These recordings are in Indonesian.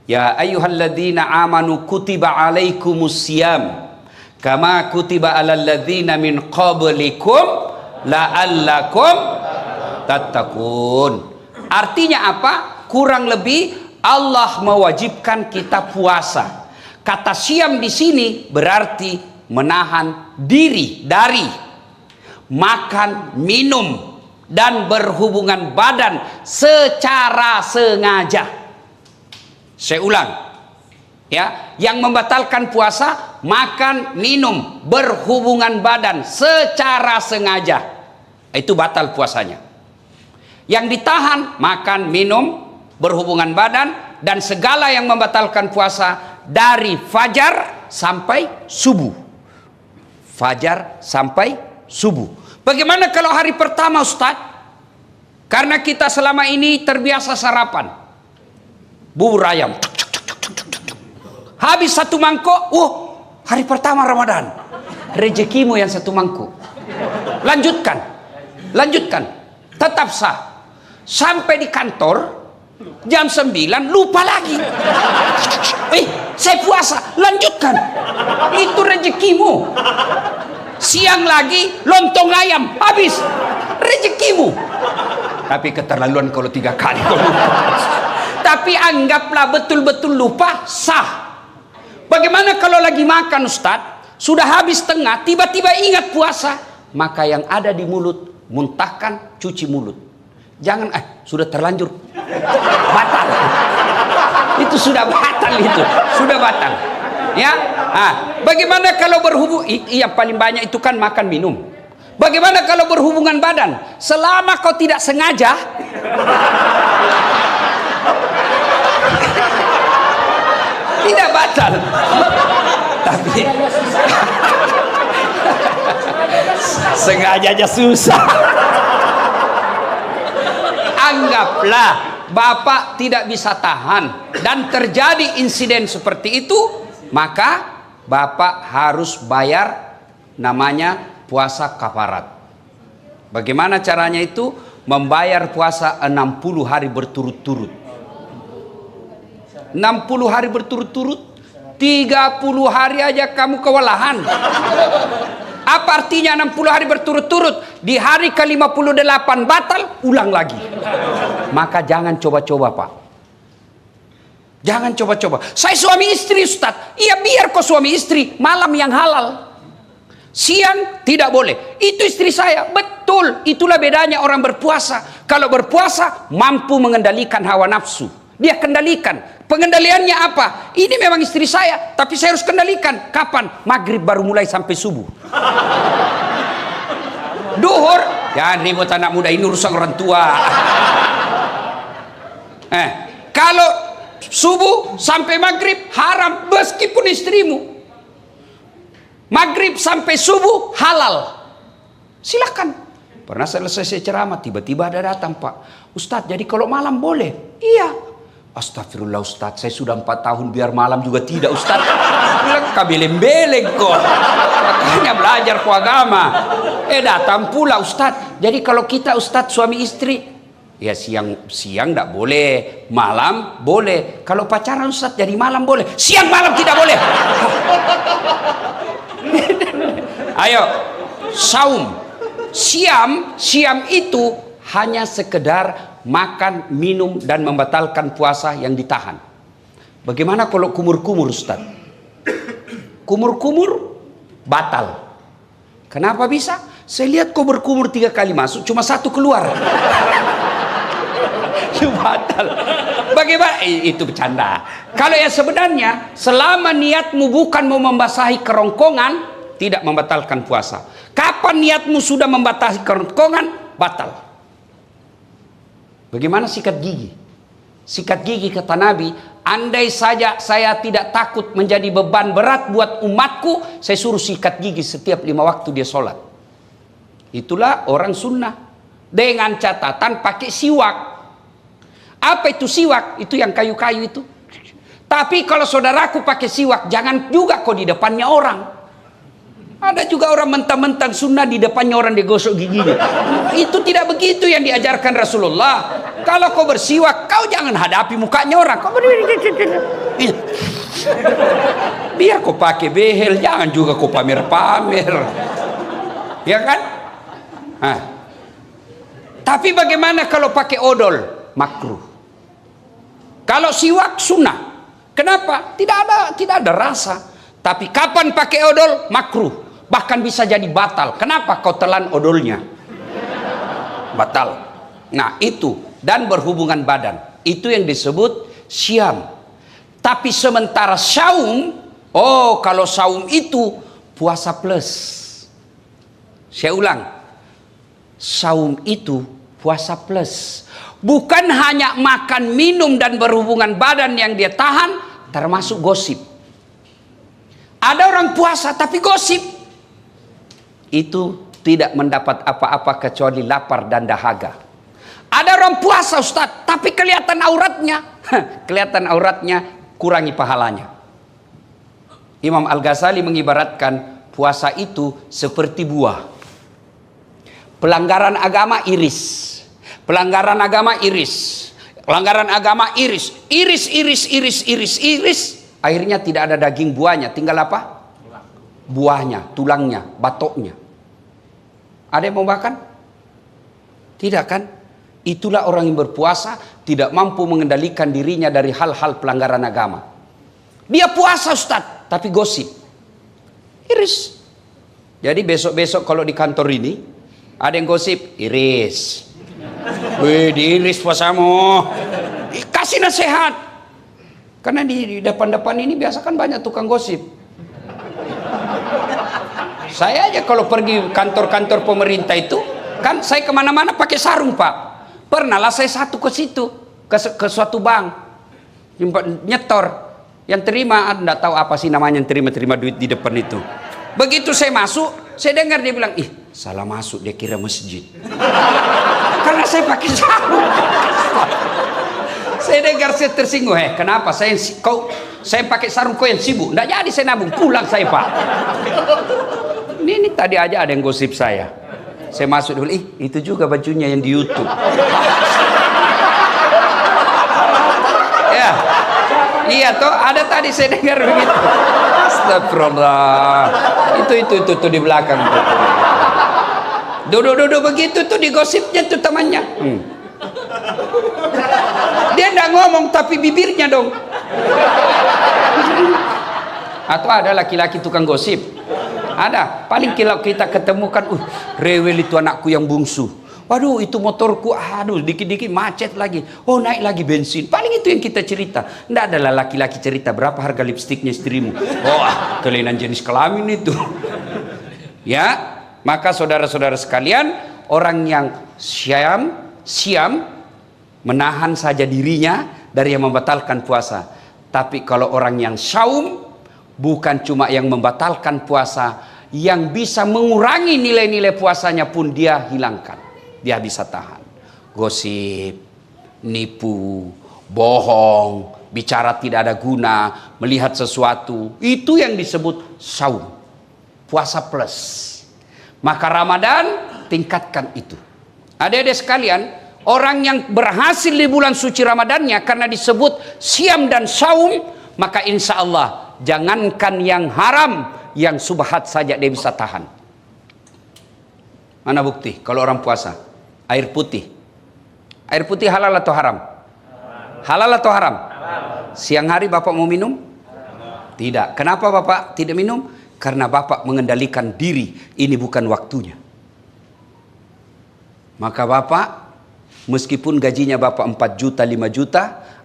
Ya ayyuhalladzina amanu kutiba alaikumusiyam kama kutiba alal ladzina min qablikum la'allakum tattaqun. Artinya apa? Kurang lebih Allah mewajibkan kita puasa. Kata siam di sini berarti menahan diri dari makan, minum, dan berhubungan badan secara sengaja. Saya ulang, ya, yang membatalkan puasa makan, minum, berhubungan badan secara sengaja, itu batal puasanya. Yang ditahan makan, minum, berhubungan badan dan segala yang membatalkan puasa dari fajar sampai subuh. Fajar sampai subuh. Bagaimana kalau hari pertama, Ustaz? Karena kita selama ini terbiasa sarapan bubur ayam, habis satu mangkok, hari pertama Ramadan, rezekimu yang satu mangkok. Lanjutkan, tetap sah. Sampai di kantor jam 9 lupa lagi. Saya puasa, lanjutkan. Itu rezekimu. Siang lagi lontong ayam, habis, rezekimu. Tapi keterlaluan kalau 3 kali kau lupa. Tapi anggaplah betul-betul lupa, sah. Bagaimana kalau lagi makan, Ustaz, sudah habis tengah, tiba-tiba ingat puasa, maka yang ada di mulut muntahkan, cuci mulut. Jangan sudah terlanjur batal. Itu sudah batal, itu sudah batal. Ya, bagaimana kalau berhubung? Yang paling banyak itu kan makan minum. Bagaimana kalau berhubungan badan? Selama kau tidak sengaja, tidak batal. Tapi sengaja aja susah. Anggaplah Bapak tidak bisa tahan dan terjadi insiden seperti itu, maka Bapak harus bayar namanya puasa kafarat. Bagaimana caranya itu? Membayar puasa 60 hari berturut-turut. 60 hari berturut-turut, 30 hari aja kamu kewalahan. Apa artinya 60 hari berturut-turut? Di hari ke-58 batal, ulang lagi. Maka jangan coba-coba, Pak. Jangan coba-coba. Saya suami istri, Ustaz. Iya, biar kau suami istri, malam yang halal. Siang tidak boleh. Itu istri saya. Betul. Itulah bedanya orang berpuasa. Kalau berpuasa mampu mengendalikan hawa nafsu. Dia kendalikan. Pengendaliannya apa? Ini memang istri saya, tapi saya harus kendalikan. Kapan? Maghrib baru mulai sampai subuh. Duhur, jangan ribut anak muda, ini urusan orang tua. Kalau subuh sampai maghrib haram, meskipun istrimu. Maghrib sampai subuh halal. Silakan. Pernah selesai saya ceramah, tiba-tiba ada datang, Pak Ustadz, jadi kalau malam boleh? Iya. Astagfirullah Ustadz, saya sudah 4 tahun biar malam juga tidak Ustadz. Bilang kabeleng-beleng kok. Makanya belajar ku agama. Datang pula Ustadz. Jadi kalau kita Ustadz suami istri, ya siang tidak boleh, malam boleh. Kalau pacaran Ustadz jadi malam boleh, siang malam tidak boleh. Ayo, saum. Siam itu hanya sekedar makan, minum, dan membatalkan puasa yang ditahan. Bagaimana kalau kumur-kumur, Ustaz? Kumur-kumur batal. Kenapa bisa? Saya lihat kau berkumur 3 kali masuk, cuma 1 keluar. Itu batal. Bagaimana? Itu bercanda. Kalau yang sebenarnya, selama niatmu bukan mau membasahi kerongkongan, tidak membatalkan puasa. Kapan niatmu sudah membasahi kerongkongan, batal. Bagaimana sikat gigi? Sikat gigi kata Nabi, andai saja saya tidak takut menjadi beban berat buat umatku, saya suruh sikat gigi setiap 5 waktu dia sholat. Itulah orang sunnah. Dengan catatan pakai siwak. Apa itu siwak? Itu yang kayu-kayu itu. Tapi kalau saudaraku pakai siwak, jangan juga kok di depannya orang. Ada juga orang mentang-mentang sunnah di depannya orang digosok giginya. Itu tidak begitu yang diajarkan Rasulullah. Kalau kau bersiwak, kau jangan hadapi mukanya orang. Kau biar kau pakai behel, jangan juga kau pamer-pamer. Ya kan? Nah. Tapi bagaimana kalau pakai odol? Makruh. Kalau siwak sunnah. Kenapa? Tidak ada rasa. Tapi kapan pakai odol? Makruh. Bahkan bisa jadi batal. Kenapa kau telan odolnya? Batal. Nah itu. Dan berhubungan badan. Itu yang disebut syam. Tapi sementara saum, oh kalau saum itu puasa plus. Saya ulang. Saum itu puasa plus. Bukan hanya makan, minum, dan berhubungan badan yang dia tahan, termasuk gosip. Ada orang puasa tapi gosip. Itu tidak mendapat apa-apa kecuali lapar dan dahaga. Ada orang puasa Ustaz, tapi kelihatan auratnya. Kelihatan auratnya, kurangi pahalanya. Imam Al-Ghazali mengibaratkan puasa itu seperti buah. Pelanggaran agama iris. Pelanggaran agama iris. Pelanggaran agama iris. Iris. Akhirnya tidak ada daging buahnya. Tinggal apa? Buahnya, tulangnya, batoknya. Ada yang mau makan? Tidak kan? Itulah orang yang berpuasa tidak mampu mengendalikan dirinya dari hal-hal pelanggaran agama. Dia puasa Ustaz, tapi gosip. Iris. Jadi besok-besok kalau di kantor ini ada yang gosip, iris. Wih, diiris puasamu. Kasih nasihat. Karena di depan-depan ini biasa kan banyak tukang gosip. Saya aja kalau pergi kantor-kantor pemerintah itu, kan saya kemana-mana pakai sarung Pak. Pernah lah saya satu ke situ, ke suatu bank, nyetor, yang terima, Anda tahu apa sih namanya yang terima duit di depan itu. Begitu saya masuk, saya dengar dia bilang, ih salah masuk, dia kira masjid. Karena saya pakai sarung. Saya dengar, saya tersinggung, kenapa saya pakai sarung, kau yang sibuk? Nggak jadi saya nabung, pulang saya Pak. Ini tadi aja ada yang gosip saya. Saya masuk dulu, itu juga bajunya yang di YouTube. Ya, iya toh, ada tadi saya dengar begitu. Astagfirullah. Itu di belakang. Duduk begitu tuh digosipnya tuh temannya. Dia enggak ngomong tapi bibirnya dong. Atau ada laki-laki tukang gosip. Ada, paling kalau kita ketemukan, rewel itu anakku yang bungsu. Waduh, itu motorku, aduh, dikit-dikit macet lagi. Oh, naik lagi bensin. Paling itu yang kita cerita. Nggak adalah laki-laki cerita berapa harga lipstiknya istrimu. Oh, kelainan jenis kelamin itu. Ya, maka saudara-saudara sekalian, orang yang siam menahan saja dirinya dari yang membatalkan puasa. Tapi kalau orang yang saum, bukan cuma yang membatalkan puasa, yang bisa mengurangi nilai-nilai puasanya pun dia hilangkan. Dia bisa tahan. Gosip, nipu, bohong, bicara tidak ada guna, melihat sesuatu. Itu yang disebut saum. Puasa plus. Maka Ramadan tingkatkan itu. Adik-adik sekalian, orang yang berhasil di bulan suci Ramadannya karena disebut siam dan saum, maka insya Allah jangankan yang haram, yang subhat saja dia bisa tahan. Mana bukti? Kalau orang puasa, air putih. Air putih halal atau haram? Halal atau haram? Siang hari Bapak mau minum? Tidak. Kenapa Bapak tidak minum? Karena Bapak mengendalikan diri. Ini bukan waktunya. Maka Bapak, meskipun gajinya Bapak 4 juta, 5 juta,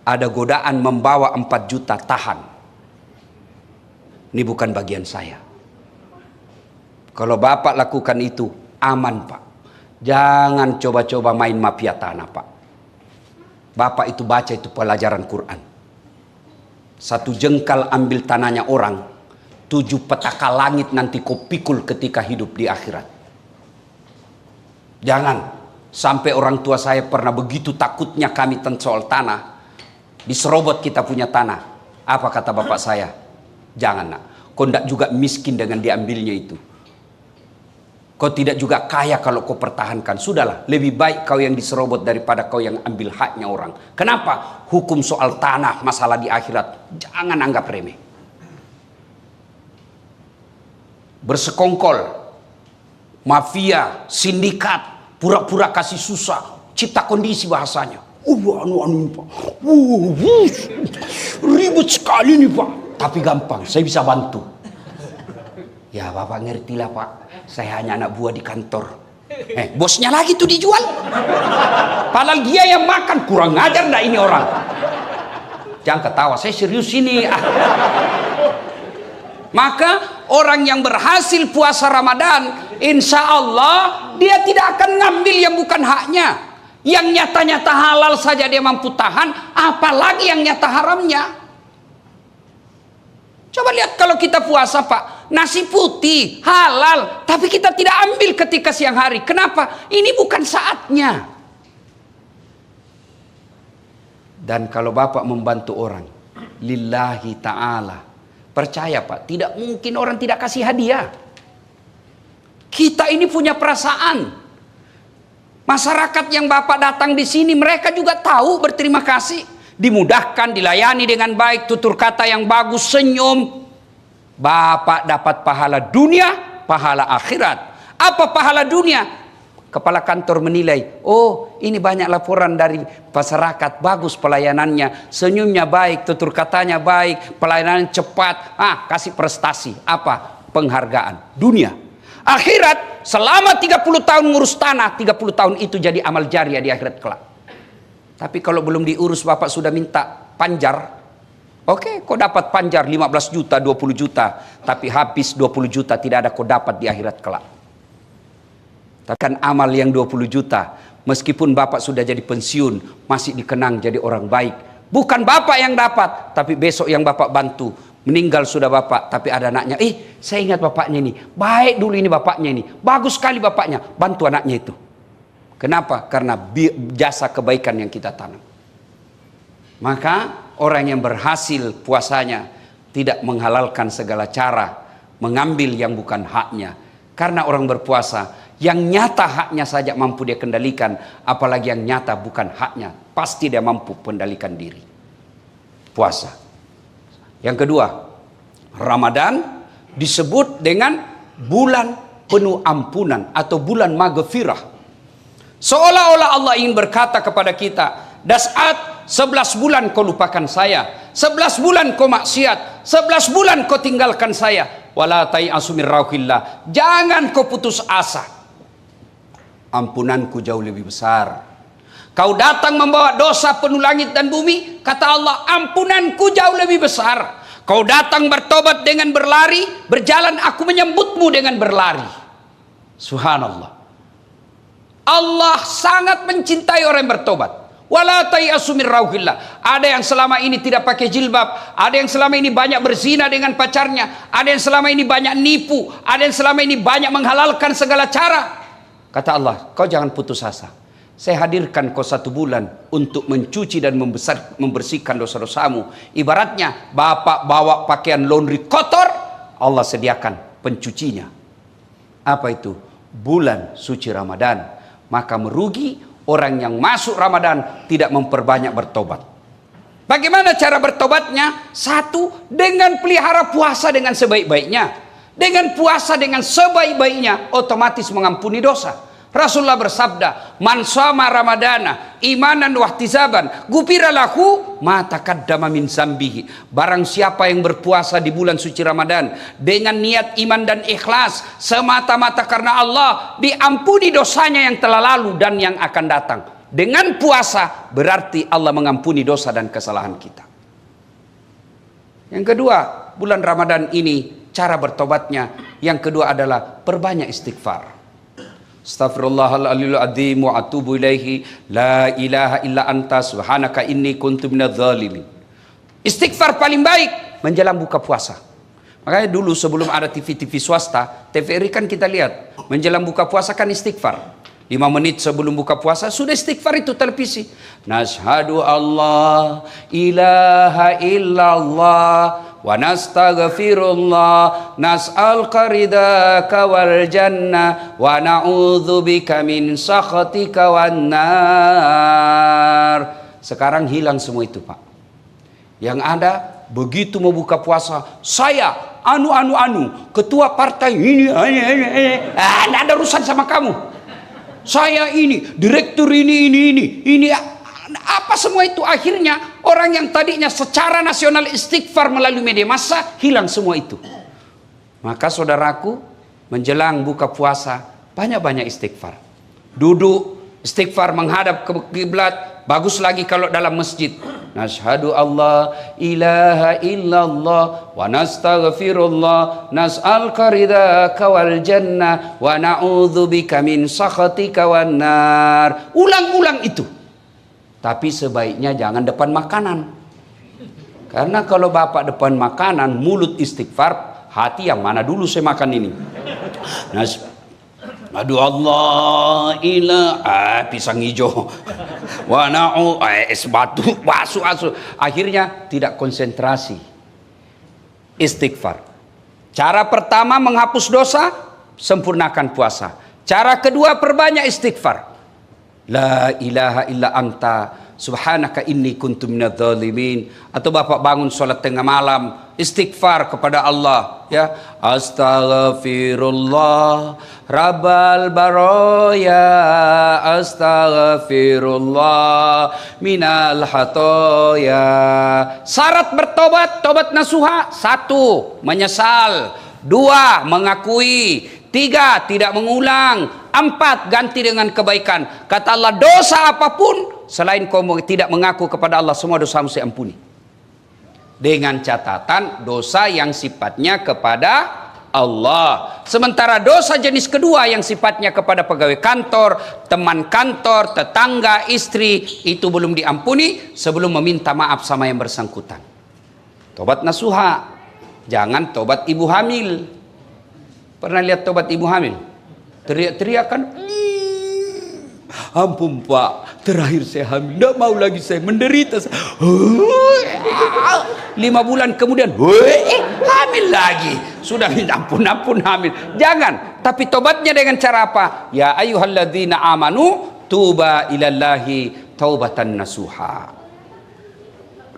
ada godaan membawa 4 juta, tahan. Ini bukan bagian saya. Kalau Bapak lakukan itu, aman Pak. Jangan coba-coba main mafia tanah Pak. Bapak itu baca itu pelajaran Quran. 1 jengkal ambil tanahnya orang, 7 petaka langit nanti kau pikul ketika hidup di akhirat. Jangan sampai orang tua saya pernah begitu takutnya kami tentang soal tanah. Diserobot kita punya tanah. Apa kata bapak saya? Jangan nak, kau tidak juga miskin dengan diambilnya itu. Kau tidak juga kaya kalau kau pertahankan. Sudahlah, lebih baik kau yang diserobot daripada kau yang ambil haknya orang. Kenapa? Hukum soal tanah, masalah di akhirat, jangan anggap remeh. Bersekongkol, mafia, sindikat, pura-pura kasih susah, cipta kondisi bahasanya. Pak. Ribet sekali nih Pak. Tapi gampang, saya bisa bantu. Ya Bapak ngertilah Pak, saya hanya anak buah di kantor. Bosnya lagi tuh dijual. Padahal dia yang makan, kurang ajar ndak ini orang. Jangan ketawa, saya serius ini. Maka orang yang berhasil puasa Ramadan, insya Allah dia tidak akan ngambil yang bukan haknya. Yang nyata-nyata halal saja dia mampu tahan, apalagi yang nyata haramnya. Coba lihat kalau kita puasa Pak, nasi putih halal, tapi kita tidak ambil ketika siang hari. Kenapa? Ini bukan saatnya. Dan kalau Bapak membantu orang lillahi ta'ala, percaya Pak, tidak mungkin orang tidak kasih hadiah. Kita ini punya perasaan. Masyarakat yang Bapak datang di sini, mereka juga tahu berterima kasih. Dimudahkan, dilayani dengan baik, tutur kata yang bagus, senyum. Bapak dapat pahala dunia, pahala akhirat. Apa pahala dunia? Kepala kantor menilai, oh ini banyak laporan dari masyarakat, bagus pelayanannya, senyumnya baik, tutur katanya baik, pelayanan cepat, kasih prestasi. Apa? Penghargaan. Dunia. Akhirat, selama 30 tahun ngurus tanah, 30 tahun itu jadi amal jariah di akhirat kelak. Tapi kalau belum diurus Bapak sudah minta panjar. Oke, kau dapat panjar 15 juta, 20 juta. Tapi habis 20 juta tidak ada kau dapat di akhirat kelak. Tapi kan amal yang 20 juta. Meskipun Bapak sudah jadi pensiun, masih dikenang jadi orang baik. Bukan Bapak yang dapat, tapi besok yang Bapak bantu. Meninggal sudah Bapak, tapi ada anaknya. Saya ingat bapaknya ini. Baik dulu ini bapaknya ini. Bagus sekali bapaknya. Bantu anaknya itu. Kenapa? Karena jasa kebaikan yang kita tanam. Maka orang yang berhasil puasanya tidak menghalalkan segala cara, mengambil yang bukan haknya. Karena orang berpuasa, yang nyata haknya saja mampu dia kendalikan, apalagi yang nyata bukan haknya, pasti dia mampu kendalikan diri. Puasa. Yang kedua, Ramadan disebut dengan bulan penuh ampunan atau bulan maghfirah. Seolah-olah Allah ingin berkata kepada kita, Das'at 11 bulan kau lupakan saya, 11 bulan kau maksiat, 11 bulan kau tinggalkan saya. Wala tai'asu min rauhillah, jangan kau putus asa, ampunanku jauh lebih besar. Kau datang membawa dosa penuh langit dan bumi, kata Allah, ampunanku jauh lebih besar. Kau datang bertobat dengan berlari, berjalan aku menyambutmu dengan berlari. Subhanallah. Allah sangat mencintai orang yang bertobat. Wala tai'asu min rauhillah. Ada yang selama ini tidak pakai jilbab, ada yang selama ini banyak berzina dengan pacarnya, ada yang selama ini banyak nipu, ada yang selama ini banyak menghalalkan segala cara. Kata Allah, kau jangan putus asa. Saya hadirkan kau 1 bulan untuk mencuci dan membersihkan dosa-dosamu. Ibaratnya Bapak bawa pakaian laundry kotor, Allah sediakan pencucinya. Apa itu? Bulan suci Ramadan. Maka merugi orang yang masuk Ramadan tidak memperbanyak bertobat. Bagaimana cara bertobatnya? 1, dengan pelihara puasa dengan sebaik-baiknya. Dengan puasa dengan sebaik-baiknya, otomatis mengampuni dosa. Rasulullah bersabda, man shoma ramadana imanan wahtisaban gufira lahu ma taqaddama min zambihi. Barang siapa yang berpuasa di bulan suci Ramadan dengan niat iman dan ikhlas semata-mata karena Allah, diampuni dosanya yang telah lalu dan yang akan datang. Dengan puasa berarti Allah mengampuni dosa dan kesalahan kita. Yang kedua, bulan Ramadan ini cara bertobatnya, yang kedua adalah perbanyak istighfar. Astaghfirullahaladzim azim wa atubu ilaihi la ilaha illa anta subhanaka inni kuntu minadz zalimin. Istighfar paling baik menjelang buka puasa. Makanya dulu sebelum ada TV-TV swasta, TVRI kan kita lihat menjelang buka puasa kan istighfar. 5 menit sebelum buka puasa sudah istighfar itu televisi. Nashhadu Allah ilaha illallah wa nastaghfirullah nas'aluka ridaka wal jannah wa na'udzubika min sakhatika wan nar. Sekarang hilang semua itu, Pak. Yang ada begitu mau buka puasa, saya ketua partai ini, tidak ada urusan sama kamu. Saya ini direktur ini apa semua itu. Akhirnya orang yang tadinya secara nasional istighfar melalui media massa, hilang semua itu. Maka saudaraku, menjelang buka puasa banyak-banyak istighfar. Duduk istighfar menghadap ke kiblat. Bagus lagi kalau dalam masjid. Nashhadu Allah ilaha illallah wa nastaghfirullah nas'aluka ridaka wal jannah wa na'udzubika min sakhatika wan nar. Ulang-ulang itu. Tapi sebaiknya jangan depan makanan. Karena kalau bapak depan makanan, mulut istighfar, hati yang mana dulu saya makan ini. Aduh Allah ilah pisang hijau wanau es batu asu. Akhirnya tidak konsentrasi. Istighfar. Cara pertama menghapus dosa, sempurnakan puasa. Cara kedua perbanyak istighfar. La ilaha illa anta subhanaka inni kuntu minadz zalimin. Atau bapak bangun sholat tengah malam, istighfar kepada Allah, ya. Astaghfirullah rabbal baroya, astaghfirullah minal hatoya. Syarat bertobat, tobat nasuha: 1. Menyesal, 2. Mengakui, 3. Tidak mengulang, 4. Ganti dengan kebaikan. Kata Allah, dosa apapun selain kau tidak mengaku kepada Allah, semua dosamu saya ampuni. Dengan catatan dosa yang sifatnya kepada Allah. Sementara dosa jenis kedua yang sifatnya kepada pegawai kantor, teman kantor, tetangga, istri, itu belum diampuni sebelum meminta maaf sama yang bersangkutan. Tobat nasuha. Jangan tobat ibu hamil. Pernah lihat tobat ibu hamil? Teriak-teriak kan? Ampun Pak, terakhir saya hamil, tidak mau lagi saya menderita. 5 bulan kemudian hamil lagi. Sudah minta ampun hamil. Jangan. Tapi tobatnya dengan cara apa? Ya ayyuhalladzina amanu tuba ilallahi taubatan nasuha.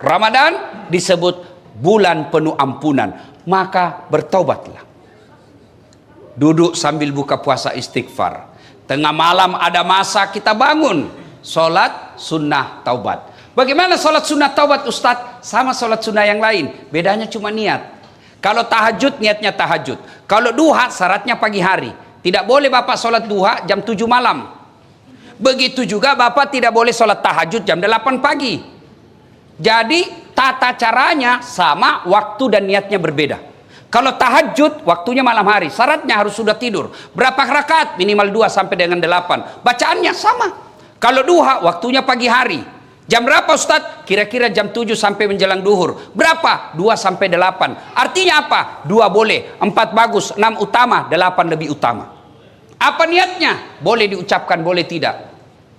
Ramadan disebut bulan penuh ampunan. Maka bertobatlah. Duduk sambil buka puasa istighfar. Tengah malam ada masa kita bangun, sholat sunnah taubat. Bagaimana sholat sunnah taubat Ustadz? Sama sholat sunnah yang lain, bedanya cuma niat. Kalau tahajud, niatnya tahajud. Kalau duha, syaratnya pagi hari. Tidak boleh bapak sholat duha jam 7 malam. Begitu juga bapak tidak boleh sholat tahajud jam 8 pagi. Jadi tata caranya sama, waktu dan niatnya berbeda. Kalau tahajud waktunya malam hari, syaratnya harus sudah tidur. Berapa rakaat? Minimal 2 sampai dengan 8. Bacaannya sama. Kalau duha waktunya pagi hari. Jam berapa Ustadz? Kira-kira jam 7 sampai menjelang duhur. Berapa? 2 sampai 8. Artinya apa? 2 boleh, 4 bagus, 6 utama, 8 lebih utama. Apa niatnya? Boleh diucapkan, boleh tidak.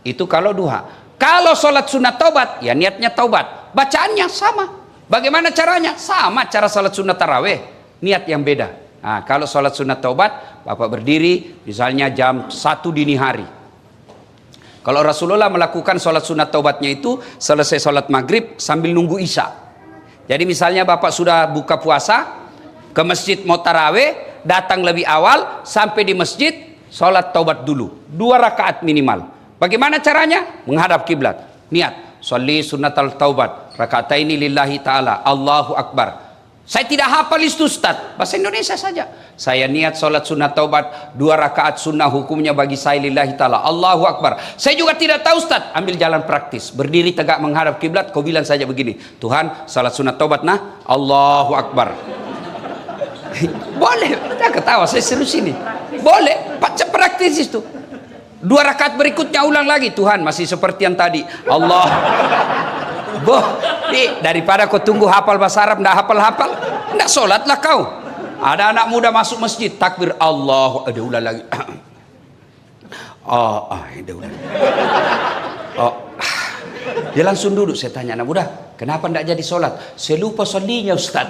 Itu kalau duha. Kalau sholat sunat taubat, ya niatnya taubat. Bacaannya sama. Bagaimana caranya? Sama cara sholat sunat taraweh. Niat yang beda. Nah, kalau sholat sunat taubat, bapak berdiri misalnya jam 1 dini hari. Kalau Rasulullah melakukan sholat sunat taubatnya itu selesai sholat maghrib sambil nunggu isya. Jadi misalnya bapak sudah buka puasa, ke masjid mau taraweh, datang lebih awal, sampai di masjid sholat taubat dulu, 2 rakaat minimal. Bagaimana caranya? Menghadap kiblat, niat sholli sunatal taubat rakataini lillahi ta'ala, Allahu Akbar. Saya tidak hafal itu Ustaz, bahasa Indonesia saja. Saya niat sholat sunat taubat 2 rakaat sunnah, hukumnya bagi saya lillahi ta'ala, Allahu Akbar. Saya juga tidak tahu Ustaz, ambil jalan praktis. Berdiri tegak menghadap kiblat, kau bilang saja begini, Tuhan sholat sunat taubat nah, Allahu Akbar. Boleh, jangan ketawa, saya serius ini. Boleh, baca praktis itu. 2 rakaat berikutnya ulang lagi, Tuhan masih seperti yang tadi, Allah. Boh, daripada kau tunggu hafal bahasa Arab, ndak hafal-hafal, ndak sholatlah kau. Ada anak muda masuk masjid, takbir Allah, ada ulang lagi. Ada ulang. Dia langsung duduk. Saya tanya, anak muda, kenapa tidak jadi sholat? Saya lupa sholinya Ustaz.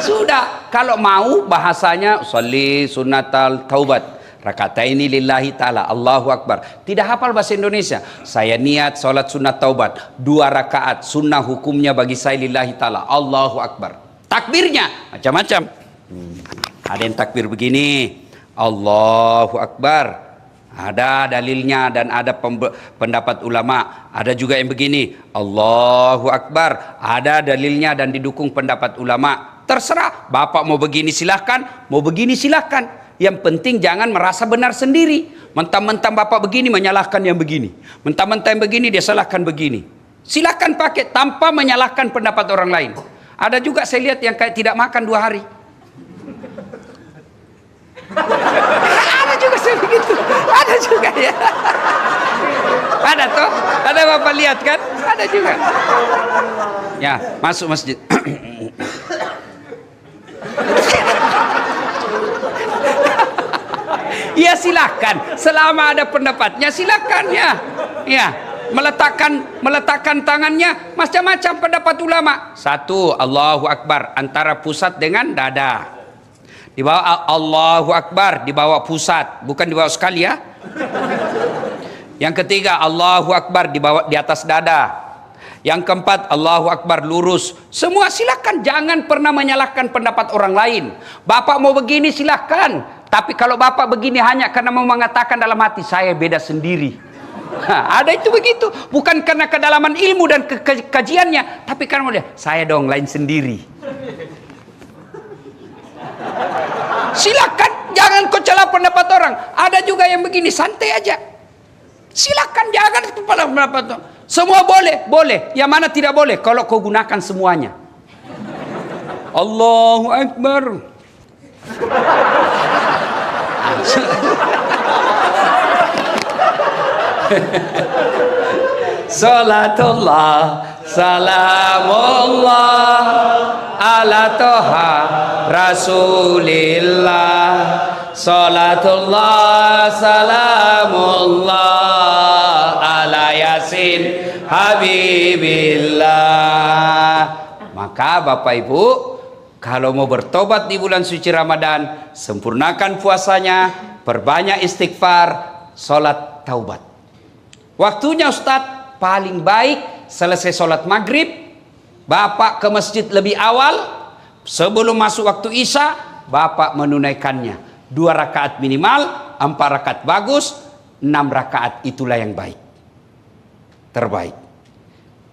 Sudah, kalau mau bahasanya sholli sunnatal taubat, rakataini lillahi ta'ala, Allahu Akbar. Tidak hafal bahasa Indonesia. Saya niat sholat sunat taubat 2 rakaat, sunnah hukumnya bagi saya lillahi ta'ala, Allahu Akbar. Takbirnya macam-macam. Ada yang takbir begini, Allahu Akbar, ada dalilnya dan ada pendapat ulama. Ada juga yang begini, Allahu Akbar, ada dalilnya dan didukung pendapat ulama. Terserah, Bapak mau begini silahkan, mau begini silahkan. Yang penting jangan merasa benar sendiri. Mentang-mentang Bapak begini menyalahkan yang begini, mentang-mentang yang begini dia salahkan begini. Silahkan pakai tanpa menyalahkan pendapat orang lain. Ada juga saya lihat yang kayak tidak makan 2 hari. Ada juga saya begitu. Ada juga ya. Ada toh? Ada Bapak lihat kan? Ada juga. Ya, masuk masjid. Ya silakan, selama ada pendapatnya silakan ya. Ya, meletakkan tangannya macam-macam pendapat ulama. 1, Allahu Akbar antara pusat dengan dada. Di bawah Allahu Akbar di bawah pusat, bukan di bawah sekali ya. Yang ketiga, Allahu Akbar di atas dada. Yang keempat, Allahu Akbar lurus. Semua silakan, jangan pernah menyalahkan pendapat orang lain. Bapak mau begini silakan, tapi kalau Bapak begini hanya karena mau mengatakan dalam hati saya beda sendiri. Ada itu begitu, bukan karena kedalaman ilmu dan kajiannya, tapi karena saya dong lain sendiri. Silakan, jangan kau celah pendapat orang. Ada juga yang begini, santai aja. Silakan, jangan kepala pendapat orang. Semua boleh. Yang mana tidak boleh? Kalau kau gunakan semuanya. Allahu Akbar. Salatullah, salamullah ala toha Rasulillah. Salatullah, salamullah ala Yasin Habibillah. Maka Bapak Ibu, kalau mau bertobat di bulan suci Ramadan, sempurnakan puasanya, perbanyak istighfar, sholat taubat. Waktunya Ustadz, paling baik selesai sholat maghrib, Bapak ke masjid lebih awal, sebelum masuk waktu Isya, Bapak menunaikannya. 2 rakaat minimal, 4 rakaat bagus, 6 rakaat itulah yang baik. Terbaik.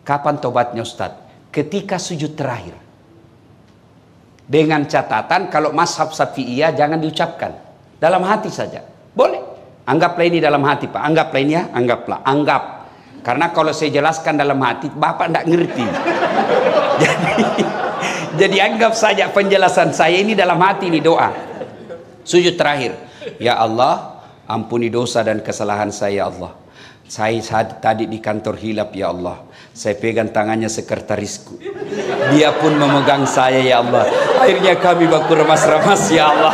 Kapan tobatnya Ustadz? Ketika sujud terakhir. Dengan catatan kalau mazhab Syafi'iyah jangan diucapkan. Dalam hati saja. Boleh. Anggaplah ini dalam hati Pak. Anggaplah ini ya. Anggap. Karena kalau saya jelaskan dalam hati, Bapak tidak ngerti. Jadi anggap saja penjelasan saya ini dalam hati, ini doa. Sujud terakhir. Ya Allah, ampuni dosa dan kesalahan saya ya Allah. Saya tadi di kantor hilap ya Allah. Saya pegang tangannya sekretarisku. Dia pun memegang saya ya Allah. Akhirnya kami baku remas-remas ya Allah.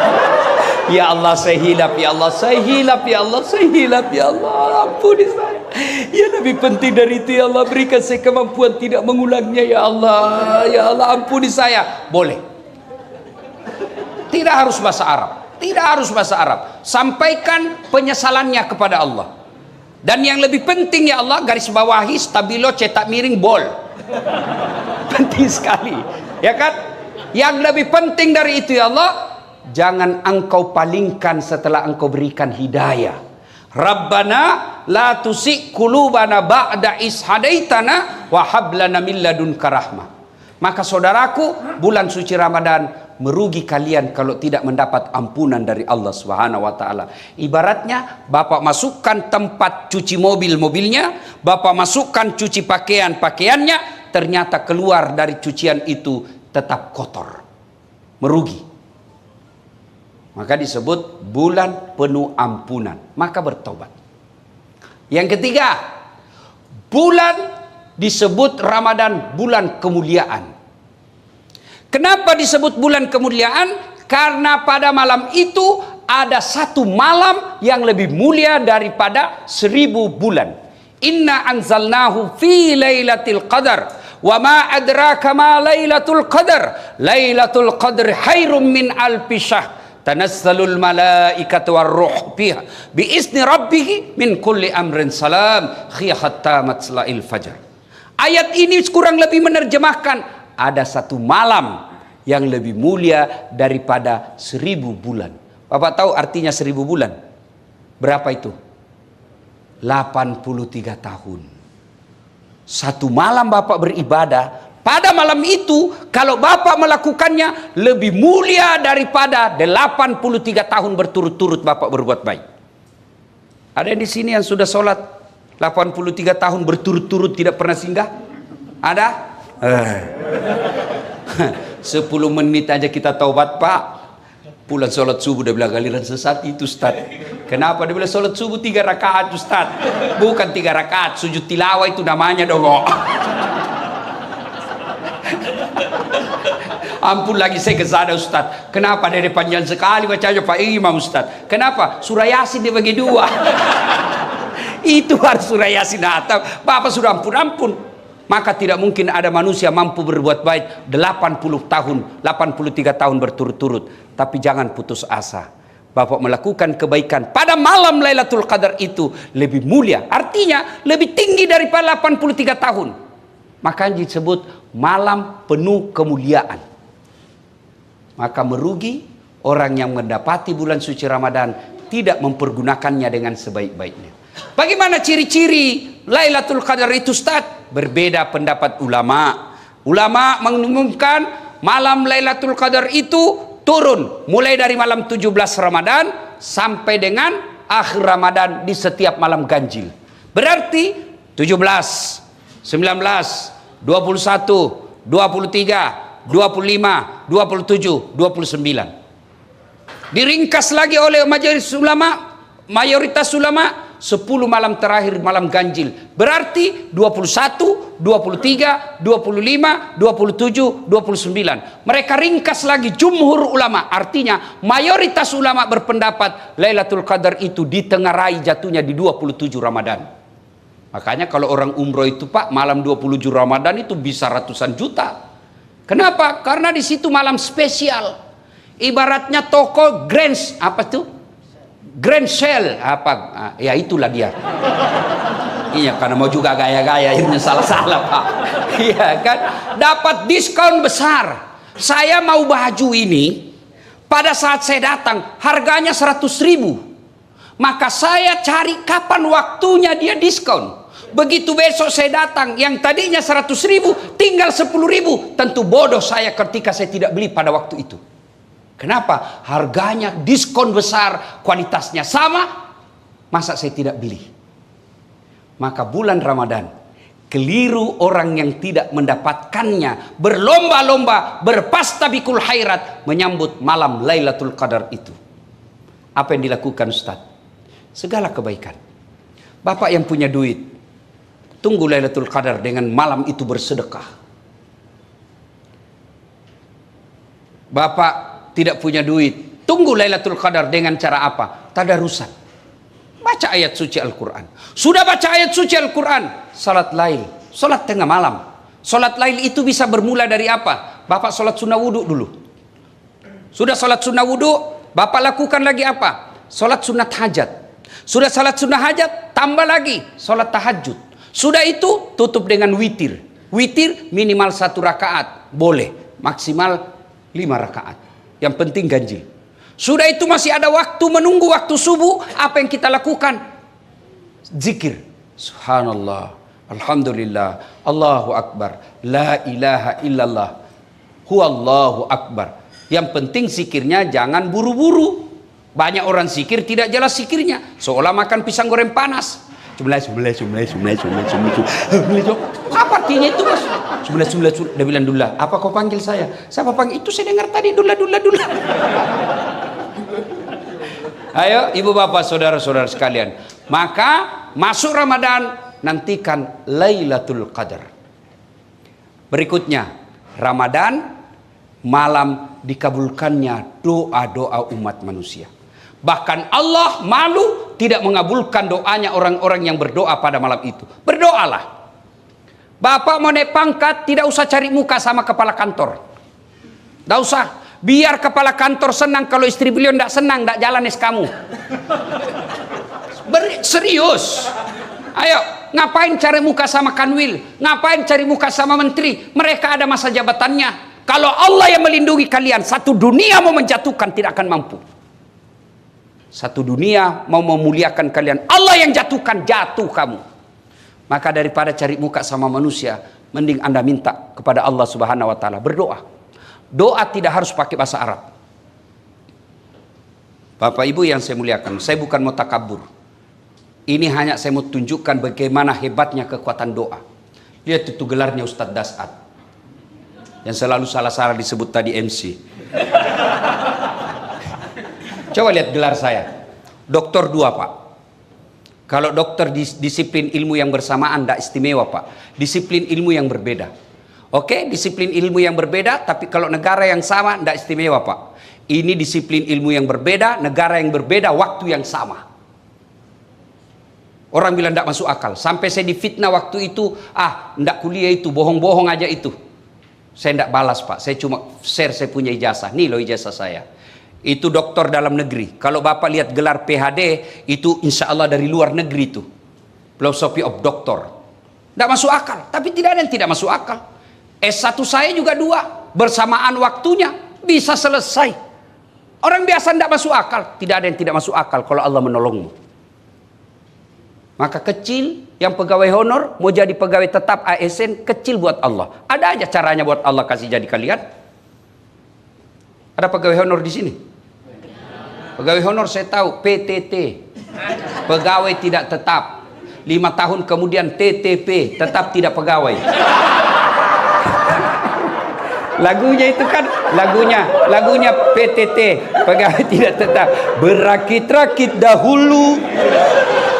Ya Allah saya hilap ya Allah. Saya hilap ya Allah. Saya hilap ya Allah. Ampuni saya. Ya lebih penting dari itu ya Allah. Berikan saya kemampuan tidak mengulangnya ya Allah. Ya Allah ampuni saya. Boleh. Tidak harus bahasa Arab. Tidak harus bahasa Arab. Sampaikan penyesalannya kepada Allah. Dan yang lebih penting ya Allah, garis bawahi stabilo cetak miring bol. Penting sekali. Ya kan? Yang lebih penting dari itu ya Allah, jangan engkau palingkan setelah engkau berikan hidayah. Rabbana la tusik qulubana ba'da is hadaitana wa hab lana min ladunka rahmah. Maka saudaraku, bulan suci Ramadan merugi kalian kalau tidak mendapat ampunan dari Allah Subhanahu wa taala. Ibaratnya Bapak masukkan tempat cuci mobilnya, Bapak masukkan cuci pakaiannya, ternyata keluar dari cucian itu tetap kotor. Merugi. Maka disebut bulan penuh ampunan. Maka bertobat. Yang ketiga, bulan disebut Ramadan bulan kemuliaan. Kenapa disebut bulan kemuliaan? Karena pada malam itu ada satu malam yang lebih mulia daripada 1000 bulan. Inna anzalnahu fi lailatul qadar. Wa ma adraka ma lailatul qadar. Lailatul qadr khairum min alfi syahr. Tanazzalul malaikatu warruh fiha biizni rabbih min kulli amrin salam hiya hatta matla'il fajar. Ayat ini kurang lebih menerjemahkan ada satu malam yang lebih mulia daripada 1000 bulan. Bapak tahu artinya 1000 bulan? Berapa itu? 83 tahun. Satu malam Bapak beribadah, pada malam itu kalau Bapak melakukannya lebih mulia daripada 83 tahun berturut-turut Bapak berbuat baik. Ada yang di sini yang sudah sholat 83 tahun berturut-turut tidak pernah singgah? Ada? 10 menit aja kita taubat Pak. Pulang sholat subuh dia bilang galiran sesat itu Ustaz. Kenapa? Dia bilang sholat subuh 3 rakaat Ustaz. Bukan 3 rakaat, sujud tilawah itu namanya dong. Ampun lagi saya ke sana Ustaz. Kenapa dia panjang sekali bacanya Pak Imam Ustaz? Kenapa? Surah Yasin dia bagi 2. Itu harus surah Yasin datang. Bapak sudah ampun-ampun. Maka tidak mungkin ada manusia mampu berbuat baik 80 tahun, 83 tahun berturut-turut. Tapi jangan putus asa. Bapak melakukan kebaikan pada malam Lailatul Qadar itu lebih mulia. Artinya lebih tinggi daripada 83 tahun. Makanya disebut malam penuh kemuliaan. Maka merugi orang yang mendapati bulan suci Ramadan tidak mempergunakannya dengan sebaik-baiknya. Bagaimana ciri-ciri Lailatul Qadar itu Ustaz? Berbeda pendapat ulama. Ulama mengumumkan malam Lailatul Qadar itu turun mulai dari malam 17 Ramadan sampai dengan akhir Ramadan di setiap malam ganjil. Berarti 17, 19, 21, 23, 25, 27, 29. Diringkas lagi oleh mayoritas ulama 10 malam terakhir malam ganjil. Berarti 21, 23, 25, 27, 29. Mereka ringkas lagi jumhur ulama. Artinya mayoritas ulama berpendapat Lailatul Qadar itu ditengarai jatuhnya di 27 Ramadan. Makanya kalau orang umroh itu Pak, malam 27 Ramadan itu bisa ratusan juta. Kenapa? Karena di situ malam spesial. Ibaratnya toko Grand, apa tuh? Grand Sale, apa? Ya itulah dia. Iya, karena mau juga gaya-gaya, ini salah-salah Pak. Iya kan? Dapat diskon besar. Saya mau baju ini, pada saat saya datang, harganya 100.000. Maka saya cari kapan waktunya dia diskon. Begitu besok saya datang, yang tadinya 100.000 tinggal 10.000. Tentu bodoh saya ketika saya tidak beli pada waktu itu. Kenapa? Harganya diskon besar, kualitasnya sama. Masa saya tidak beli? Maka bulan Ramadan, keliru orang yang tidak mendapatkannya, berlomba-lomba, berpastabikul khairat menyambut malam Lailatul Qadar itu. Apa yang dilakukan Ustaz? Segala kebaikan. Bapak yang punya duit, tunggu Lailatul Qadar dengan malam itu bersedekah. Bapak tidak punya duit, tunggu Lailatul Qadar dengan cara apa? Tadarusan. Baca ayat suci Al-Quran. Sudah baca ayat suci Al-Quran, salat lail, salat tengah malam. Salat lail itu bisa bermula dari apa? Bapak salat sunnah wudhu dulu. Sudah salat sunnah wudhu, Bapak lakukan lagi apa? Salat sunat hajat. Sudah salat sunnah hajat, tambah lagi salat tahajud. Sudah itu tutup dengan witir. Witir minimal 1 rakaat, boleh maksimal 5 rakaat. Yang penting ganjil. Sudah itu masih ada waktu menunggu waktu subuh. Apa yang kita lakukan? Zikir. Subhanallah, alhamdulillah, Allahu Akbar, la ilaha illallah, huwallahu Akbar. Yang penting zikirnya jangan buru-buru. Banyak orang zikir tidak jelas zikirnya, seolah makan pisang goreng panas. Apa artinya itu Mas? Dia bilang Dullah. Apa kau panggil saya? Siapa panggil? Itu saya dengar tadi Dullah. Ayo ibu bapak saudara-saudara sekalian. Maka masuk Ramadan, nantikan Lailatul Qadar. Berikutnya Ramadan, malam dikabulkannya doa-doa umat manusia. Bahkan Allah malu tidak mengabulkan doanya orang-orang yang berdoa pada malam itu. Berdoalah. Bapak mau naik pangkat, tidak usah cari muka sama kepala kantor. Tidak usah. Biar kepala kantor senang, kalau istri beliau tidak senang, tidak jalan kamu. Serius. Ayo, ngapain cari muka sama kanwil? Ngapain cari muka sama menteri? Mereka ada masa jabatannya. Kalau Allah yang melindungi kalian, satu dunia mau menjatuhkan tidak akan mampu. Satu dunia mau memuliakan kalian, Allah yang jatuhkan, jatuh kamu. Maka daripada cari muka sama manusia, mending Anda minta kepada Allah Subhanahu wa taala, berdoa. Doa tidak harus pakai bahasa Arab. Bapak Ibu yang saya muliakan, saya bukan mau takabur. Ini hanya saya mau tunjukkan bagaimana hebatnya kekuatan doa. Lihat itu gelarnya Ustadz Dasat, yang selalu salah-salah disebut tadi MC. Coba lihat gelar saya. Doktor 2, Pak. Kalau dokter disiplin ilmu yang bersamaan tidak istimewa, Pak. Disiplin ilmu yang berbeda. Oke, disiplin ilmu yang berbeda, tapi kalau negara yang sama tidak istimewa, Pak. Ini disiplin ilmu yang berbeda, negara yang berbeda, waktu yang sama. Orang bilang tidak masuk akal. Sampai saya difitnah waktu itu, tidak kuliah itu, bohong-bohong aja itu. Saya tidak balas, Pak. Saya cuma share saya punya ijazah. Nih loh ijazah saya. Itu doktor dalam negeri. Kalau Bapak lihat gelar PhD, itu insya Allah dari luar negeri itu. Philosophy of Doctor. Tidak masuk akal. Tapi tidak ada yang tidak masuk akal. S1 saya juga 2. Bersamaan waktunya. Bisa selesai. Orang biasa tidak masuk akal. Tidak ada yang tidak masuk akal kalau Allah menolongmu. Maka kecil yang pegawai honor mau jadi pegawai tetap ASN, kecil buat Allah. Ada aja caranya buat Allah kasih jadi kalian. Ada pegawai honor di sini? Pegawai honor saya tahu PTT, pegawai tidak tetap. 5 tahun kemudian TTP, tetap tidak pegawai. Lagunya itu kan, lagunya PTT, pegawai tidak tetap. Berakit-rakit dahulu,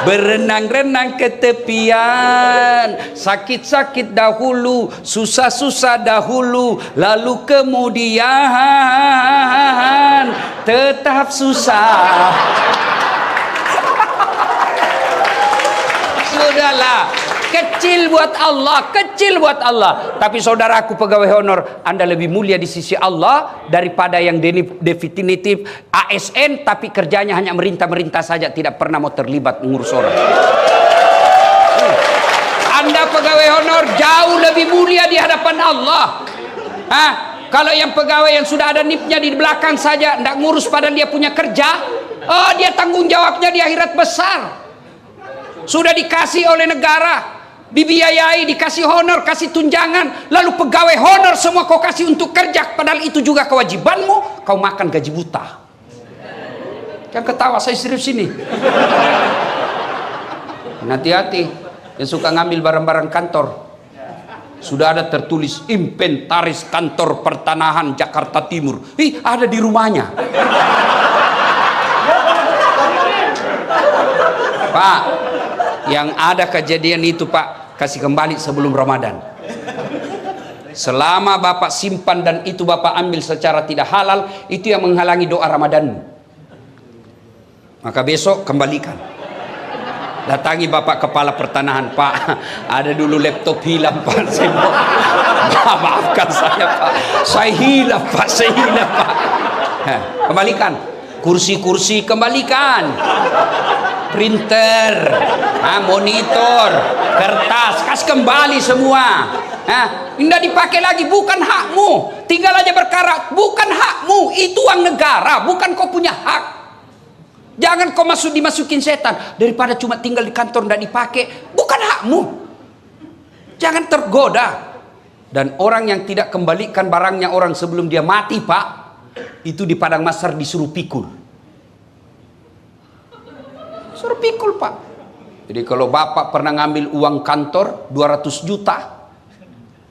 berenang-renang ke tepian, sakit-sakit dahulu, susah-susah dahulu, lalu kemudian tetap susah. Sudahlah, kecil buat Allah, kecil buat Allah. Tapi saudaraku pegawai honor, Anda lebih mulia di sisi Allah daripada yang definitif ASN tapi kerjanya hanya merintah-merintah saja, tidak pernah mau terlibat mengurus orang. Anda pegawai honor jauh lebih mulia di hadapan Allah. Kalau yang pegawai yang sudah ada NIP-nya di belakang saja, tidak ngurus padahal dia punya kerja, dia tanggung jawabnya di akhirat besar. Sudah dikasih oleh negara, dibiayai, dikasih honor, kasih tunjangan, lalu pegawai honor semua kau kasih untuk kerja, padahal itu juga kewajibanmu, kau makan gaji buta. Jangan ketawa, saya serius ini. Hati-hati yang suka ngambil barang-barang kantor. Sudah ada tertulis inventaris kantor pertanahan Jakarta Timur. Ada di rumahnya. Pak, yang ada kejadian itu Pak, kasih kembali sebelum Ramadan. Selama Bapak simpan dan itu Bapak ambil secara tidak halal, itu yang menghalangi doa Ramadanmu. Maka besok kembalikan. Datangi Bapak kepala pertanahan, Pak, ada dulu laptop hilang Pak, saya mau maafkan saya Pak, saya hilang Pak, saya hilang Pak. Kembalikan. Kursi-kursi kembalikan, printer, monitor, kertas, kasih kembali semua. Tidak dipakai lagi, bukan hakmu. Tinggal aja berkarat, bukan hakmu. Itu uang negara, bukan kau punya hak. Jangan kau dimasukin setan. Daripada cuma tinggal di kantor tidak dipakai, bukan hakmu. Jangan tergoda. Dan orang yang tidak kembalikan barangnya orang sebelum dia mati Pak, itu di padang mahsyar disuruh pikul. Suruh pikul Pak. Jadi kalau Bapak pernah ngambil uang kantor 200 juta,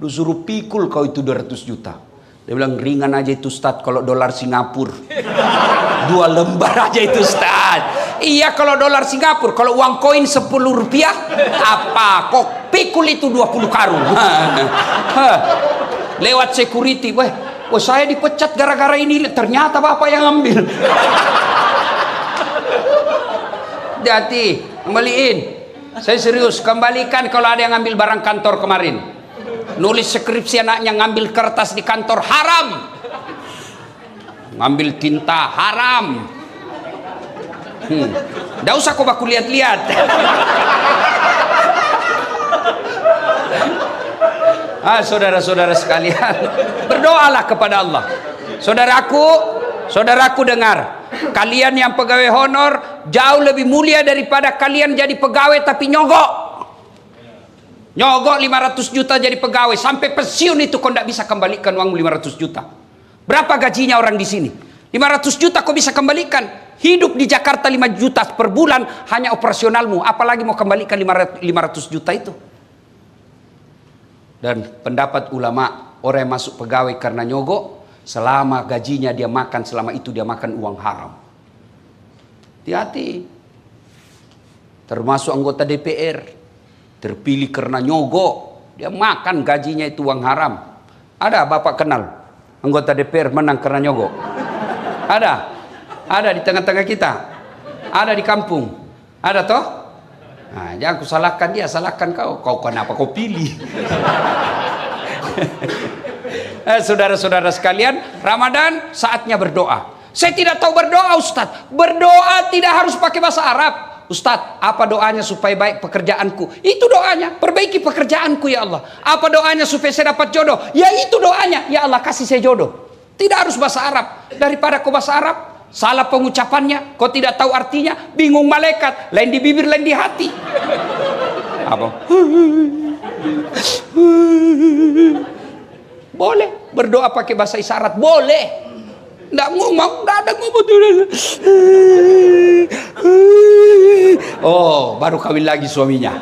disuruh pikul kau itu 200 juta. Dia bilang ringan aja itu Ustaz, kalau dolar Singapura 2 lembar aja itu Ustaz. Iya kalau dolar Singapura, kalau uang koin 10 rupiah apa kok pikul itu 20 karung. Lewat security, saya dipecat gara-gara ini, ternyata Bapak yang ambil. Hati-hati, kembaliin. Saya serius, kembalikan kalau ada yang ngambil barang kantor kemarin. Nulis skripsi anaknya ngambil kertas di kantor, haram. Ngambil tinta, haram. Nggak usah kau baku lihat-lihat. Saudara-saudara sekalian, berdoalah kepada Allah. Saudaraku dengar, kalian yang pegawai honor jauh lebih mulia daripada kalian jadi pegawai tapi nyogok 500 juta jadi pegawai sampai pensiun itu kau tidak bisa kembalikan uang 500 juta. Berapa gajinya orang di sini? 500 juta kau bisa kembalikan. Hidup di Jakarta 5 juta per bulan hanya operasionalmu, apalagi mau kembalikan 500 juta itu. Dan pendapat ulama, orang yang masuk pegawai karena nyogok, selama gajinya dia makan, selama itu dia makan uang haram. Hati-hati. Termasuk anggota DPR, terpilih karena nyogok, dia makan gajinya itu uang haram. Ada bapak kenal anggota DPR menang karena nyogok? Ada di tengah-tengah kita, ada di kampung, ada toh? Nah, jangan ku salahkan dia, salahkan kau kenapa kau pilih? Saudara-saudara sekalian, Ramadan saatnya berdoa. Saya tidak tahu berdoa, Ustadz. Berdoa tidak harus pakai bahasa Arab. Ustadz, apa doanya supaya baik pekerjaanku? Itu doanya, perbaiki pekerjaanku ya Allah. Apa doanya supaya saya dapat jodoh? Ya itu doanya, ya Allah kasih saya jodoh. Tidak harus bahasa Arab. Daripada kau bahasa Arab, salah pengucapannya, kau tidak tahu artinya, bingung malaikat, lain di bibir, lain di hati. Apa? Boleh berdoa pakai bahasa isyarat, boleh. Nggak ngomong, nggak ada ngomong. Oh, baru kawin lagi suaminya.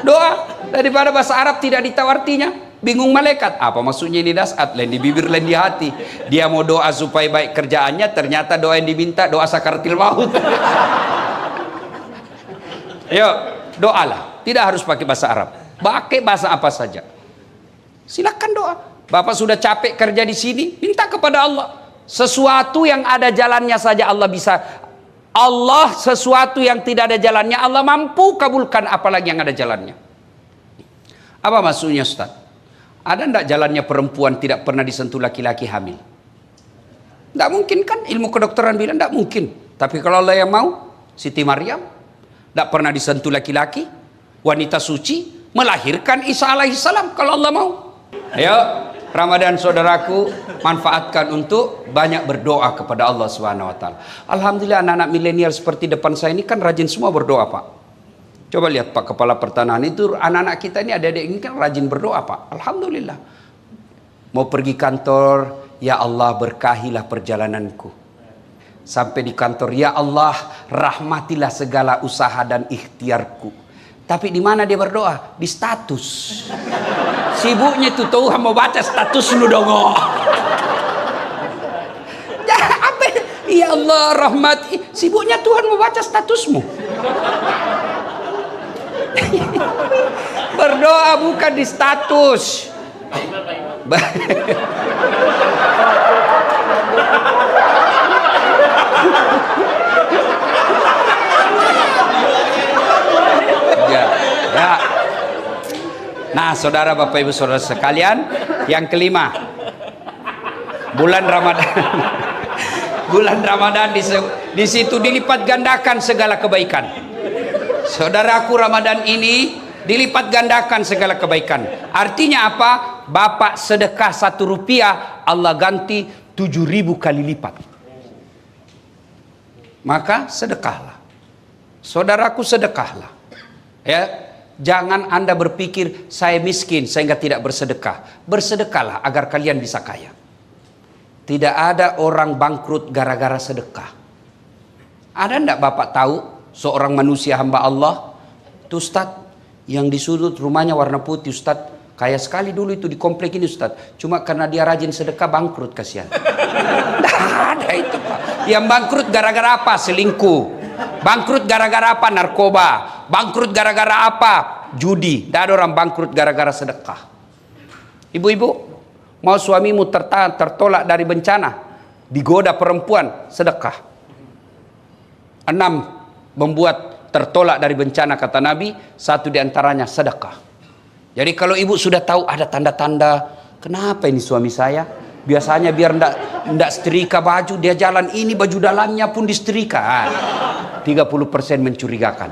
Doa daripada bahasa Arab tidak ditahu artinya, bingung malaikat. Apa maksudnya ini dasat? Lain di bibir, lain di hati. Dia mau doa supaya baik kerjaannya, ternyata doa yang diminta doa sakaratil maut. Ayo, doalah. Tidak harus pakai bahasa Arab. Pakai bahasa apa saja. Silakan doa. Bapak sudah capek kerja di sini, minta kepada Allah. Sesuatu yang ada jalannya saja Allah bisa. Allah sesuatu yang tidak ada jalannya Allah mampu kabulkan, apalagi yang ada jalannya. Apa maksudnya, Ustaz? Ada enggak jalannya perempuan tidak pernah disentuh laki-laki hamil? Enggak mungkin kan? Ilmu kedokteran bilang enggak mungkin. Tapi kalau Allah yang mau, Siti Maryam enggak pernah disentuh laki-laki, wanita suci melahirkan Isa alaihissalam kalau Allah mau. Ayo, Ramadan saudaraku, manfaatkan untuk banyak berdoa kepada Allah Subhanahu wa taala. Alhamdulillah anak-anak milenial seperti depan saya ini kan rajin semua berdoa, Pak. Coba lihat Pak Kepala Pertanahan itu, anak-anak kita ini adik-adik ini kan rajin berdoa, Pak. Alhamdulillah. Mau pergi kantor, ya Allah berkahilah perjalananku. Sampai di kantor, ya Allah rahmatilah segala usaha dan ikhtiarku. Tapi di mana dia berdoa? Di status. Sibuknya itu Tuhan mau baca status lu dong. Ya, apa? Ya Allah rahmati. Sibuknya Tuhan mau baca statusmu. Berdoa bukan di status. Ya. Nah, saudara Bapak Ibu saudara sekalian, yang kelima, bulan Ramadan. Bulan Ramadan di situ dilipat gandakan segala kebaikan. Saudaraku, Ramadan ini dilipat gandakan segala kebaikan. Artinya apa? Bapak sedekah 1 rupiah, Allah ganti 7.000 kali lipat. Maka sedekahlah. Saudaraku, sedekahlah. Ya, jangan Anda berpikir saya miskin sehingga tidak bersedekah. Bersedekahlah agar kalian bisa kaya. Tidak ada orang bangkrut gara-gara sedekah. Ada enggak Bapak tahu seorang manusia hamba Allah, itu Ustadz, yang di sudut rumahnya warna putih, Ustadz, kaya sekali dulu itu di komplek ini Ustadz, cuma karena dia rajin sedekah bangkrut, kasihan. Tidak ada itu Pak. Yang bangkrut gara-gara apa? Selingkuh. Bangkrut gara-gara apa? Narkoba. Bangkrut gara-gara apa? Judi. Tidak ada orang bangkrut gara-gara sedekah. Ibu-ibu, mau suamimu tertolak dari bencana, digoda perempuan, sedekah. 6 membuat tertolak dari bencana kata Nabi. 1 diantaranya sedekah. Jadi kalau ibu sudah tahu ada tanda-tanda, kenapa ini suami saya? Biasanya biar ndak setrika baju, dia jalan ini baju dalamnya pun disetrika. 30% mencurigakan.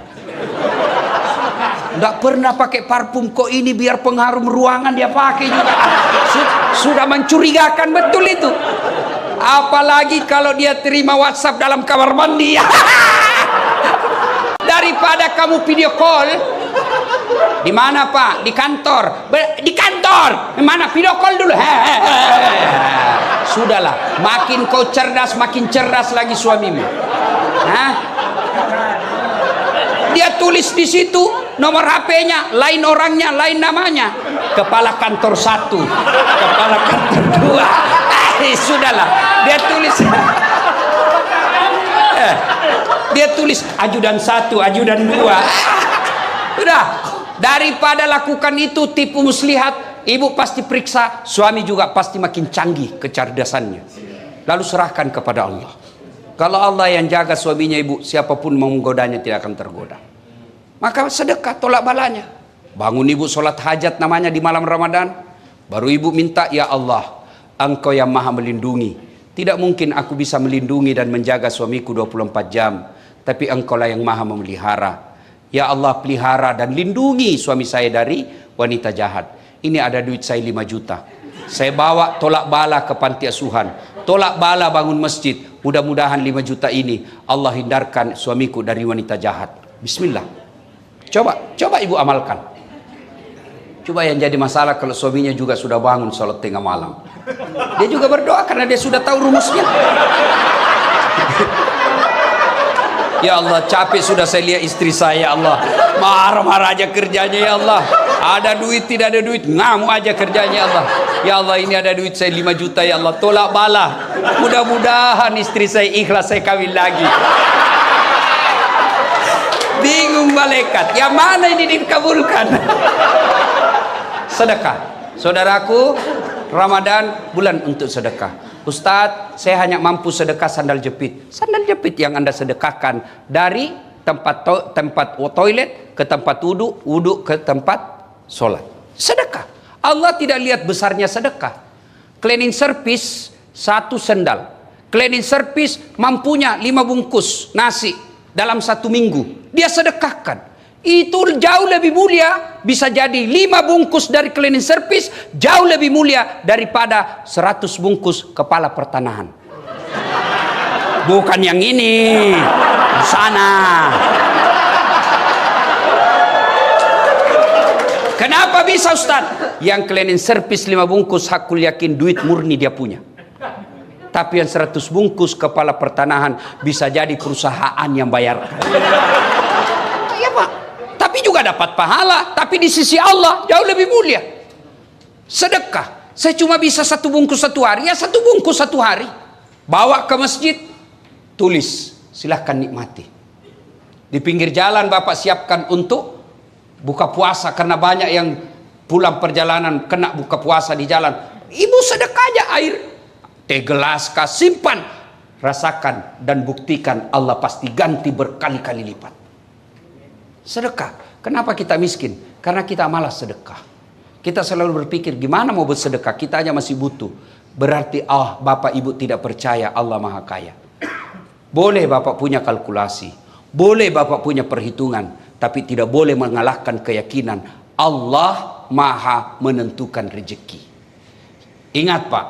Nggak pernah pakai parfum, kok ini biar pengharum ruangan dia pakai juga. Sudah mencurigakan betul itu. Apalagi kalau dia terima WhatsApp dalam kamar mandi. Daripada kamu video call. Di mana Pak? Di kantor. Di kantor. Di mana? Video call dulu. Sudahlah, makin kau cerdas, makin cerdas lagi suamimu. Hah? Dia tulis di situ nomor HP-nya, lain orangnya, lain namanya. Kepala kantor 1, kepala kantor 2. Sudahlah, dia tulis. Dia tulis ajudan 1, ajudan 2. Sudah, daripada lakukan itu tipu muslihat, ibu pasti periksa, suami juga pasti makin canggih kecerdasannya. Lalu serahkan kepada Allah. Kalau Allah yang jaga suaminya ibu, siapapun mau menggodanya tidak akan tergoda. Maka sedekah tolak balanya. Bangun ibu sholat hajat namanya di malam Ramadan. Baru ibu minta, ya Allah, Engkau yang maha melindungi. Tidak mungkin aku bisa melindungi dan menjaga suamiku 24 jam. Tapi Engkau lah yang maha memelihara. Ya Allah, pelihara dan lindungi suami saya dari wanita jahat. Ini ada duit saya 5 juta. Saya bawa tolak bala ke panti asuhan. Tolak bala bangun masjid. Mudah-mudahan 5 juta ini Allah hindarkan suamiku dari wanita jahat. Bismillah. Coba ibu amalkan. Coba yang jadi masalah kalau suaminya juga sudah bangun sholat tengah malam. Dia juga berdoa karena dia sudah tahu rumusnya. Ya Allah, capek sudah saya lihat istri saya, ya Allah. Marah-marah aja kerjanya, ya Allah. Ada duit, tidak ada duit, ngamuk aja kerjanya, ya Allah. Ya Allah, ini ada duit saya 5 juta, ya Allah. Tolak bala. Mudah-mudahan istri saya ikhlas, saya kawin lagi. Bingung malaikat, yang mana ini dikabulkan? Sedekah. Saudaraku, Ramadan bulan untuk sedekah. Ustadz, saya hanya mampu sedekah sandal jepit. Sandal jepit yang Anda sedekahkan dari tempat toilet ke tempat wudhu ke tempat sholat. Sedekah. Allah tidak lihat besarnya sedekah. Cleaning service 1 sendal. Cleaning service mampunya 5 bungkus nasi dalam 1 minggu. Dia sedekahkan. Itu jauh lebih mulia, bisa jadi 5 bungkus dari cleaning service jauh lebih mulia daripada 100 bungkus kepala pertanahan. Bukan yang ini, sana. Kenapa bisa Ustaz? Yang cleaning service 5 bungkus hakul yakin duit murni dia punya. Tapi yang 100 bungkus kepala pertanahan bisa jadi perusahaan yang bayarkan. Ya Pak. Tapi juga dapat pahala, tapi di sisi Allah jauh lebih mulia. Sedekah, saya cuma bisa 1 bungkus 1 hari, ya 1 bungkus 1 hari. Bawa ke masjid, tulis, silahkan nikmati. Di pinggir jalan Bapak siapkan untuk buka puasa, karena banyak yang pulang perjalanan kena buka puasa di jalan. Ibu sedekah aja air, teh gelas kah, simpan, rasakan dan buktikan Allah pasti ganti berkali-kali lipat. Sedekah. Kenapa kita miskin? Karena kita malas sedekah. Kita selalu berpikir gimana mau bersedekah, kita aja masih butuh. Berarti Bapak Ibu tidak percaya Allah Maha Kaya. Boleh Bapak punya kalkulasi, boleh Bapak punya perhitungan, tapi tidak boleh mengalahkan keyakinan Allah Maha menentukan rezeki. Ingat Pak,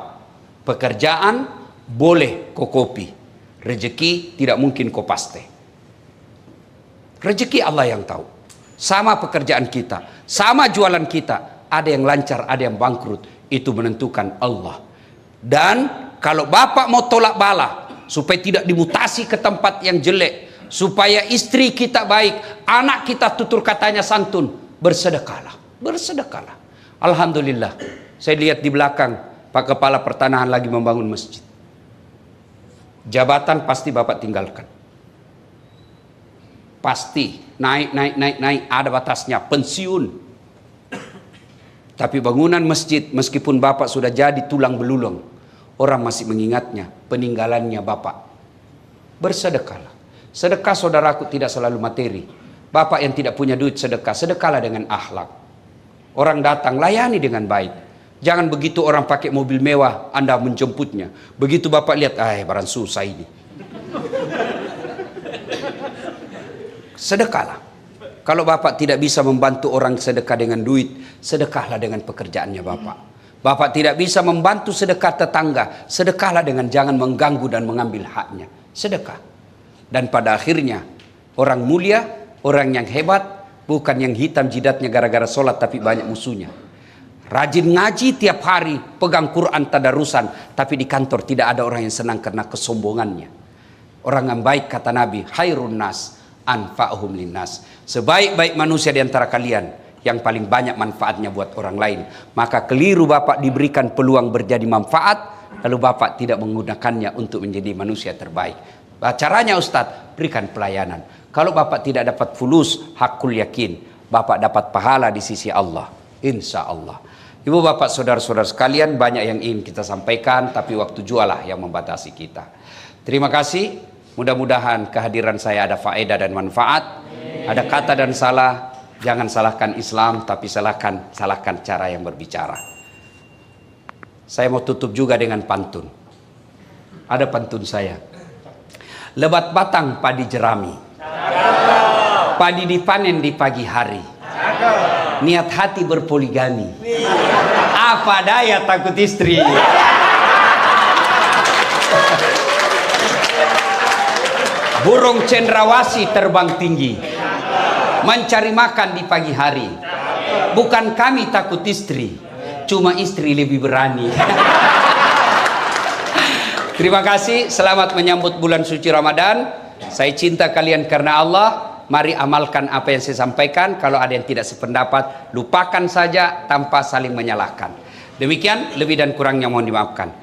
pekerjaan boleh kau kopi, rezeki tidak mungkin kau paste. Rezeki Allah yang tahu. Sama pekerjaan kita, sama jualan kita, ada yang lancar, ada yang bangkrut, itu menentukan Allah. Dan kalau Bapak mau tolak bala supaya tidak dimutasi ke tempat yang jelek, supaya istri kita baik, anak kita tutur katanya santun, bersedekahlah, bersedekahlah. Alhamdulillah, saya lihat di belakang Pak Kepala Pertanahan lagi membangun masjid. Jabatan pasti Bapak tinggalkan. Pasti naik, ada batasnya, pensiun. Tapi bangunan masjid, meskipun Bapak sudah jadi tulang belulang, orang masih mengingatnya peninggalannya Bapak. Bersedekahlah. Sedekah saudaraku tidak selalu materi. Bapak yang tidak punya duit sedekah, sedekahlah dengan akhlak. Orang datang, layani dengan baik. Jangan begitu orang pakai mobil mewah, Anda menjemputnya. Begitu Bapak lihat, barang susah ini. Sedekahlah. Kalau Bapak tidak bisa membantu orang sedekah dengan duit, sedekahlah dengan pekerjaannya Bapak. Bapak tidak bisa membantu sedekah tetangga, sedekahlah dengan jangan mengganggu dan mengambil haknya. Sedekah. Dan pada akhirnya, orang mulia, orang yang hebat, bukan yang hitam jidatnya gara-gara sholat tapi banyak musuhnya. Rajin ngaji tiap hari, pegang Quran tadarusan, tapi di kantor tidak ada orang yang senang karena kesombongannya. Orang yang baik kata Nabi, khairun nas anfa'uhum linnas. Sebaik-baik manusia di antara kalian yang paling banyak manfaatnya buat orang lain. Maka keliru Bapak diberikan peluang berjadi manfaat, lalu Bapak tidak menggunakannya untuk menjadi manusia terbaik. Caranya Ustadz, berikan pelayanan. Kalau Bapak tidak dapat fulus, hakul yakin, Bapak dapat pahala di sisi Allah. Insya Allah. Ibu bapak saudara-saudara sekalian, banyak yang ingin kita sampaikan, tapi waktu jualah yang membatasi kita. Terima kasih. Mudah-mudahan kehadiran saya ada faedah dan manfaat. Ada kata dan salah, jangan salahkan Islam, tapi salahkan cara yang berbicara. Saya mau tutup juga dengan pantun. Ada pantun saya. Lebat batang padi jerami, padi dipanen di pagi hari, niat hati berpoligami, apa daya takut istri. Burung cendrawasih terbang tinggi, mencari makan di pagi hari. Bukan kami takut istri, cuma istri lebih berani. Terima kasih, selamat menyambut bulan suci Ramadan. Saya cinta kalian karena Allah. Mari amalkan apa yang saya sampaikan. Kalau ada yang tidak sependapat, lupakan saja tanpa saling menyalahkan. Demikian, lebih dan kurangnya mohon dimaafkan.